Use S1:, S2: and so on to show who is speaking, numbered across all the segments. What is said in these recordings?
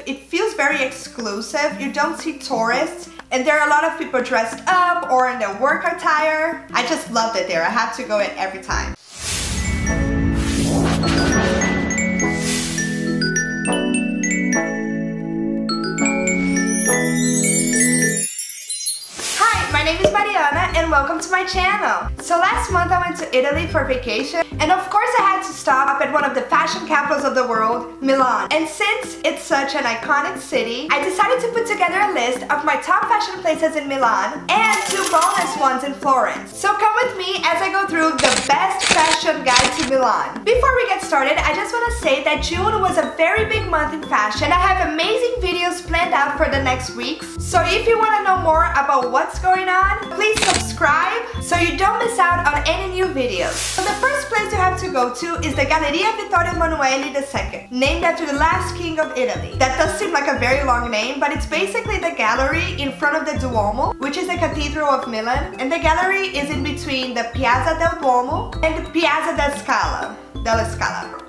S1: It feels very exclusive. You don't see tourists, and there are a lot of people dressed up or in their work attire. I just loved it there. I had to go in every time. My name is Mariana and welcome to my channel. So last month I went to Italy for vacation, and of course I had to stop at one of the fashion capitals of the world, Milan. And since it's such an iconic city, I decided to put together a list of my top fashion places in Milan and 2 bonus ones in Florence. So come with me as I go through the best fashion guide to Milan. Before we get started, I just want to say that June was a very big month in fashion. I have amazing videos planned out for the next weeks. So if you want to know more about what's going on, please subscribe so you don't miss out on any new videos. So the first place you have to go to is the Galleria Vittorio Emanuele II, named after the last king of Italy. That does seem like a very long name, but it's basically the gallery in front of the Duomo, which is the Cathedral of Milan, and the gallery is in between the Piazza del Duomo and the Piazza della Scala,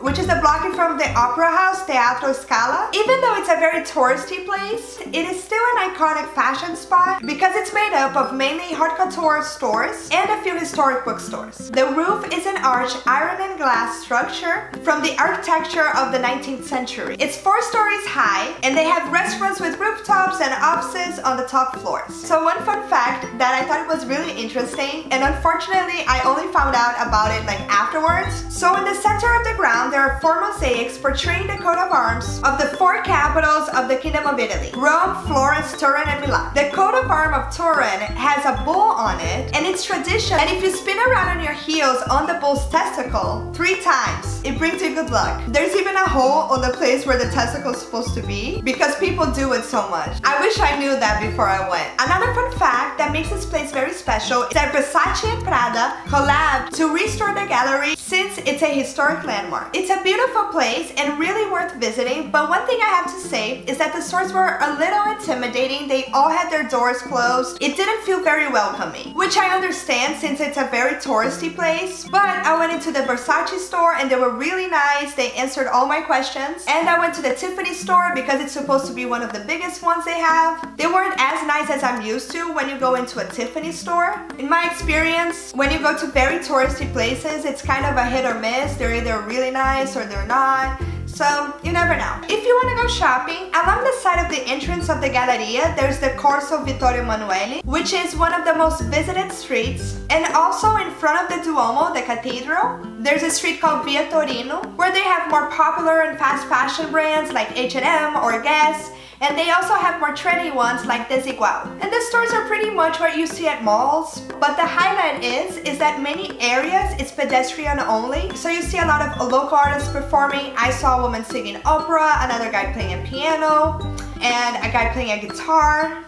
S1: which is the block in front of the Opera House, Teatro Scala. Even though it's a very touristy place, it is still an iconic fashion spot because it's made up of mainly haute couture stores and a few historic bookstores. The roof is an arched iron and glass structure from the architecture of the 19th century. It's 4 stories high, and they have restaurants with rooftops and offices on the top floors. So one fun fact that I thought was really interesting, and unfortunately I only found out about it like afterwards. So in the center of the ground, there are 4 mosaics portraying the coat of arms of the 4 capitals of the Kingdom of Italy: Rome, Florence, Turin, and Milan. The coat of arms of Turin has a bull on it, and it's tradition. And if you spin around on your heels on the bull's testicle 3 times, it brings you good luck. There's even a hole on the place where the testicle is supposed to be because people do it so much. I wish I knew that before I went. Another fun fact that makes this place very special is that Versace and Prada collabed to restore the gallery since it's a historic landmark. It's a beautiful place and really worth visiting, but one thing I have to say is that the stores were a little intimidating. They all had their doors closed. It didn't feel very welcoming, which I understand since it's a very touristy place, but I went into the Versace store and they were really nice. They answered all my questions, and I went to the Tiffany store because it's supposed to be one of the biggest ones they have. They weren't as nice as I'm used to when you go into a Tiffany store. In my experience, when you go to very touristy places, it's kind of a hit or miss. They're either really nice or they're not, so you never know. If you want to go shopping, along the side of the entrance of the Galleria, there's the Corso Vittorio Emanuele, which is one of the most visited streets, and also in front of the Duomo, the cathedral, there's a street called Via Torino, where they have more popular and fast fashion brands like H&M or Guess, and they also have more trendy ones like Desigual. And the stores are pretty much what you see at malls, but the highlight is that many areas it's pedestrian only, so you see a lot of local artists performing. I saw a woman singing opera, another guy playing a piano, and a guy playing a guitar.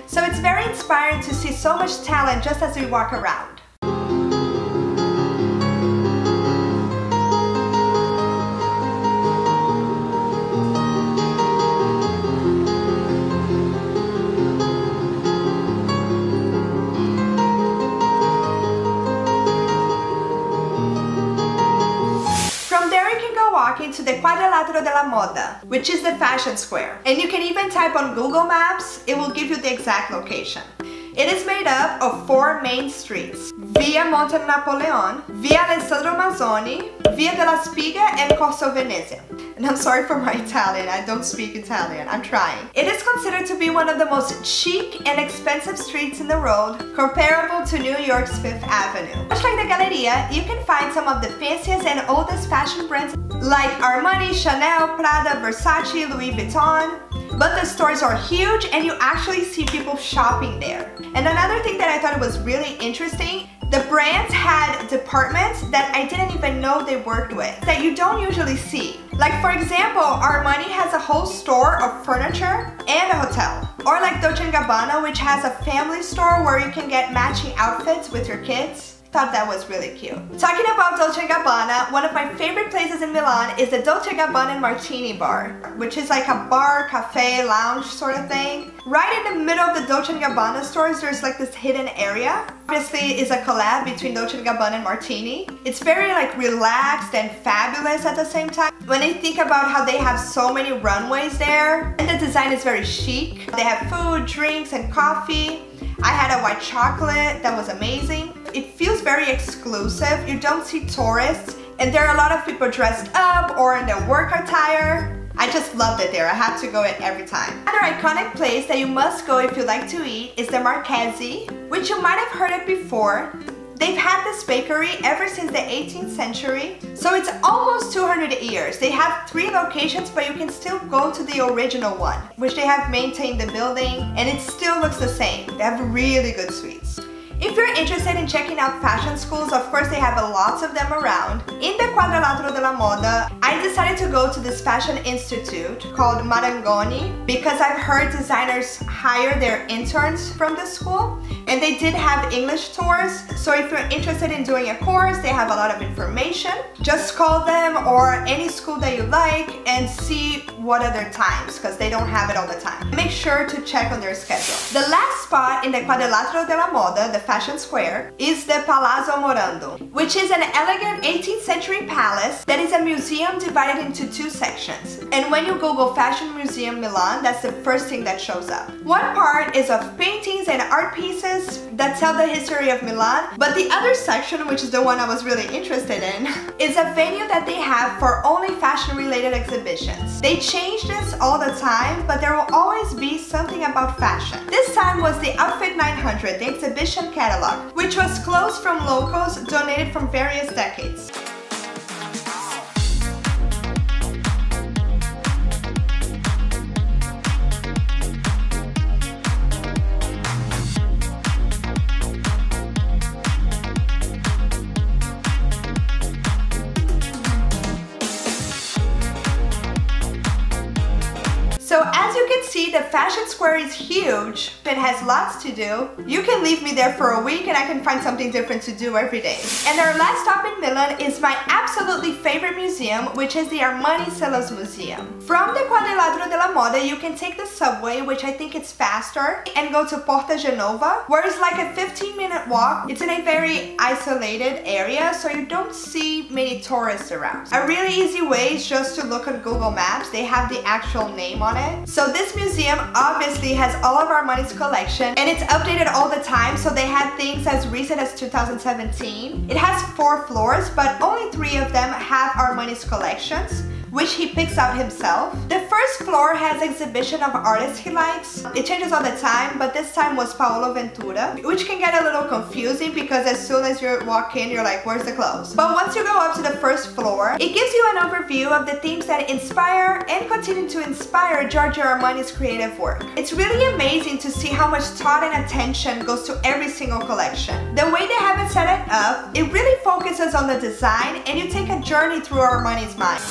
S1: So it's very inspiring to see so much talent just as we walk around. Walking to the Quadrilatero della Moda, which is the fashion square. And you can even type on Google Maps, it will give you the exact location. It is made up of 4 main streets: Via Monte Napoleon, Via Alessandro Manzoni, Via della Spiga, and Corso Venezia. And I'm sorry for my Italian, I don't speak Italian, I'm trying. It is considered to be one of the most chic and expensive streets in the world, comparable to New York's 5th Avenue. Much like the Galleria, you can find some of the fanciest and oldest fashion brands like Armani, Chanel, Prada, Versace, Louis Vuitton. But the stores are huge and you actually see people shopping there. And another thing that I thought was really interesting, the brands had departments that I didn't even know they worked with, that you don't usually see. Like for example, Armani has a whole store of furniture and a hotel. Or like Dolce & Gabbana, which has a family store where you can get matching outfits with your kids. Thought that was really cute. Talking about Dolce & Gabbana, one of my favorite places in Milan is the Dolce & Gabbana Martini bar, which is like a bar, cafe, lounge sort of thing. Right in the middle of the Dolce & Gabbana stores, there's like this hidden area. Obviously, it's a collab between Dolce & Gabbana and Martini. It's very like relaxed and fabulous at the same time. When I think about how they have so many runways there, and the design is very chic. They have food, drinks, and coffee. I had a white chocolate that was amazing. It feels very exclusive. You don't see tourists, and there are a lot of people dressed up or in their work attire. I just loved it there. I have to go in every time. Another iconic place that you must go if you like to eat is the Marchesi, which you might have heard it before. They've had this bakery ever since the 18th century, so it's almost 200 years. They have 3 locations, but you can still go to the original one, which they have maintained the building, and it still looks the same. They have really good sweets. If you're interested in checking out fashion schools, of course they have lots of them around. In the Quadrilatero della Moda, I decided to go to this fashion institute called Marangoni because I've heard designers hire their interns from the school, and they did have English tours. So if you're interested in doing a course, they have a lot of information. Just call them or any school that you like and see what are their times, because they don't have it all the time. Make sure to check on their schedule. The last spot in the Quadrilatero della Moda, the fashion square, is the Palazzo Morando, which is an elegant 18th century palace that is a museum divided into 2 sections. And when you Google Fashion Museum Milan, that's the first thing that shows up. One part is of paintings and art pieces that tell the history of Milan, but the other section, which is the one I was really interested in, is a venue that they have for only fashion related exhibitions. They change this all the time, but there will always be something about fashion. This time was the Outfit 900, the exhibition catalog, which was clothes from locals donated from various decades. So as you can see, the fashion square is huge. It has lots to do. You can leave me there for a week and I can find something different to do every day. And our last stop in Milan is my absolutely favorite museum, which is the Armani Museum. From the Quadrilatero della Moda, you can take the subway, which I think it's faster, and go to Porta Genova, where it's like a 15-minute walk. It's in a very isolated area, so you don't see many tourists around. A really easy way is just to look on Google Maps. They have the actual name on it. So this museum obviously has all of Armani's collection, and it's updated all the time, so they had things as recent as 2017. It has 4 floors, but only 3 of them have Armani's collections, which he picks out himself. The first floor has exhibition of artists he likes. It changes all the time, but this time was Paolo Ventura, which can get a little confusing because as soon as you walk in, you're like, where's the clothes? But once you go up to the first floor, it gives you an overview of the themes that inspire and continue to inspire Giorgio Armani's creative work. It's really amazing to see how much thought and attention goes to every single collection. The way they have it set it up, it really focuses on the design, and you take a journey through Armani's mind.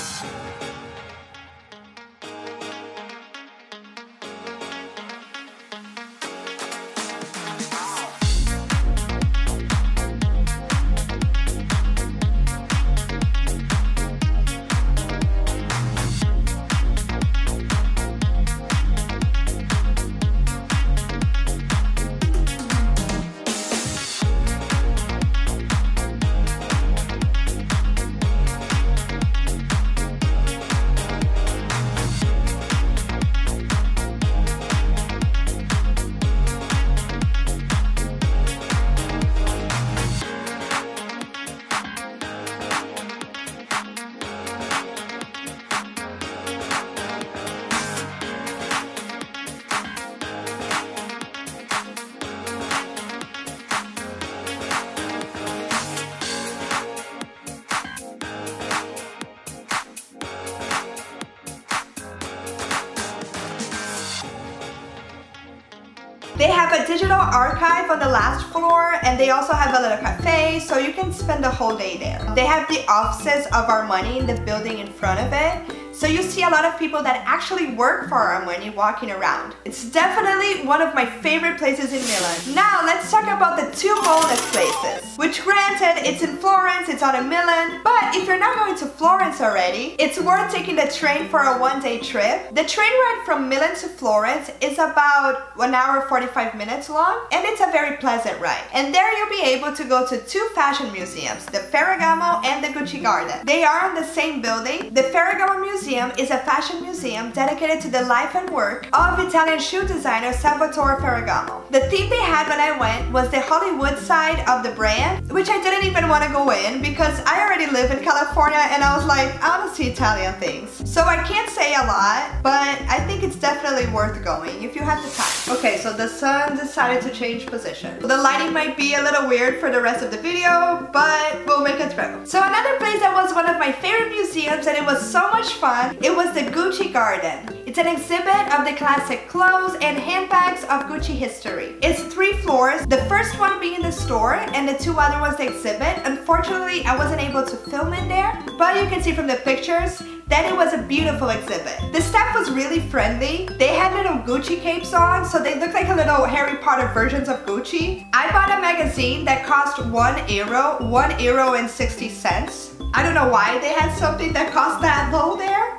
S1: They have a digital archive on the last floor, and they also have a little cafe, so you can spend the whole day there. They have the offices of Armani in the building in front of it, So you see a lot of people that actually work for Armani walking around. It's definitely one of my favorite places in Milan. Now let's talk about the two oldest places, which granted, it's in Florence, it's not in Milan, but if you're not going to Florence already, it's worth taking the train for a one-day trip. The train ride from Milan to Florence is about 1 hour 45 minutes long, and it's a very pleasant ride. And there you'll be able to go to two fashion museums, the Ferragamo and the Gucci Garden. They are in the same building. The Ferragamo Museum is a fashion museum dedicated to the life and work of Italian shoe designer Salvatore Ferragamo. The theme they had when I went was the Hollywood side of the brand, which I didn't even want to go in because I already live in California and I was like, I want to see Italian things. So I can't say a lot, but I think it's definitely worth going if you have the time. Okay, so the sun decided to change position. The lighting might be a little weird for the rest of the video, but we'll make it through. So another place that was one of my favorite museums and it was so much fun, it was the Gucci Garden. It's an exhibit of the classic clothes and handbags of Gucci history. It's 3 floors, the first one being the store and the 2 other ones the exhibit. Unfortunately, I wasn't able to film in there, but you can see from the pictures that it was a beautiful exhibit. The staff was really friendly. They had little Gucci capes on, so they looked like a little Harry Potter versions of Gucci. I bought a magazine that cost €1 and 60 cents. I don't know why they had something that cost that low there.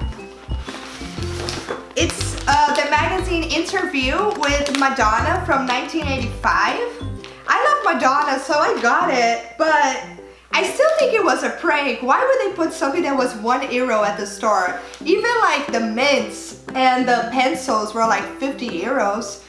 S1: It's the magazine Interview with Madonna from 1985. I love Madonna, so I got it, but I still think it was a prank. Why would they put something that was €1 at the store? Even like the mints and the pencils were like 50 euros.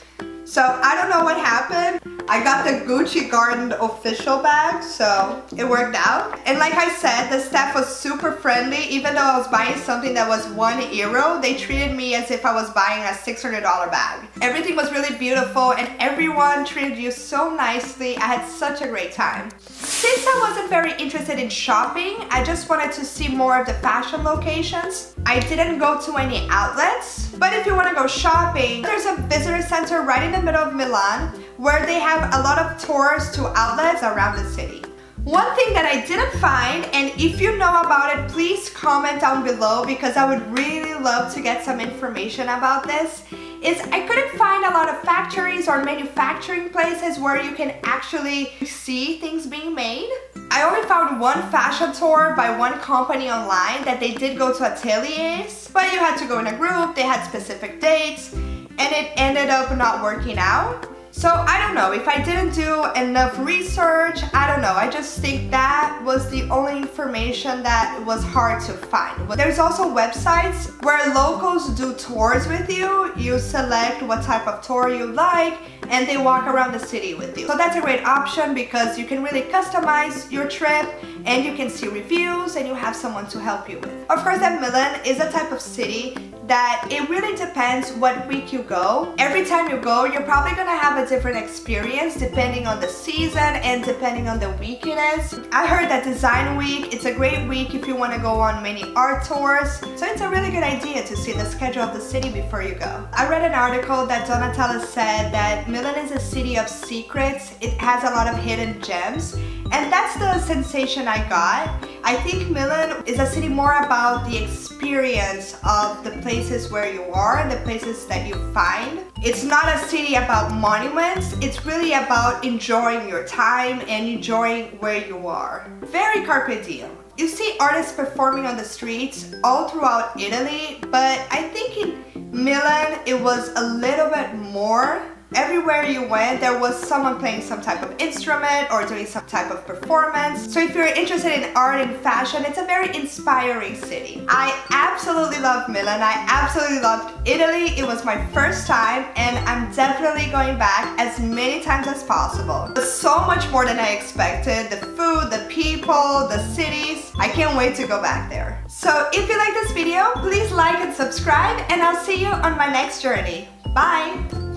S1: So I don't know what happened. I got the Gucci Garden official bag, so it worked out. And like I said, the staff was super friendly. Even though I was buying something that was €1, they treated me as if I was buying a $600 bag. Everything was really beautiful and everyone treated you so nicely. I had such a great time. Since I wasn't very interested in shopping, I just wanted to see more of the fashion locations. I didn't go to any outlets, but if you want to go shopping, there's a visitor center right in the middle of Milan where they have a lot of tours to outlets around the city. One thing that I didn't find, and if you know about it, please comment down below because I would really love to get some information about this, is I couldn't find a lot of factories or manufacturing places where you can actually see things being made. I only found one fashion tour by one company online that they did go to ateliers, but you had to go in a group, they had specific dates, and it ended up not working out. So I don't know, if I didn't do enough research, I don't know, I just think that was the only information that was hard to find. There's also websites where locals do tours with you. You select what type of tour you like and they walk around the city with you. So that's a great option because you can really customize your trip and you can see reviews and you have someone to help you with. Of course, that Milan is a type of city that it really depends what week you go. Every time you go, you're probably gonna have a different experience depending on the season and depending on the week it is. I heard that Design Week, it's a great week if you wanna go on many art tours. So it's a really good idea to see the schedule of the city before you go. I read an article that Donatella said that Milan is a city of secrets. It has a lot of hidden gems. And that's the sensation I got. I think Milan is a city more about the experience of the places where you are and the places that you find. It's not a city about monuments, it's really about enjoying your time and enjoying where you are. Very carpe diem. You see artists performing on the streets all throughout Italy, but I think in Milan it was a little bit more. Everywhere you went, there was someone playing some type of instrument or doing some type of performance. So if you're interested in art and fashion, it's a very inspiring city. I absolutely loved Milan. I absolutely loved Italy. It was my first time and I'm definitely going back as many times as possible. It was so much more than I expected. The food, the people, the cities. I can't wait to go back there. So if you like this video, please like and subscribe and I'll see you on my next journey. Bye!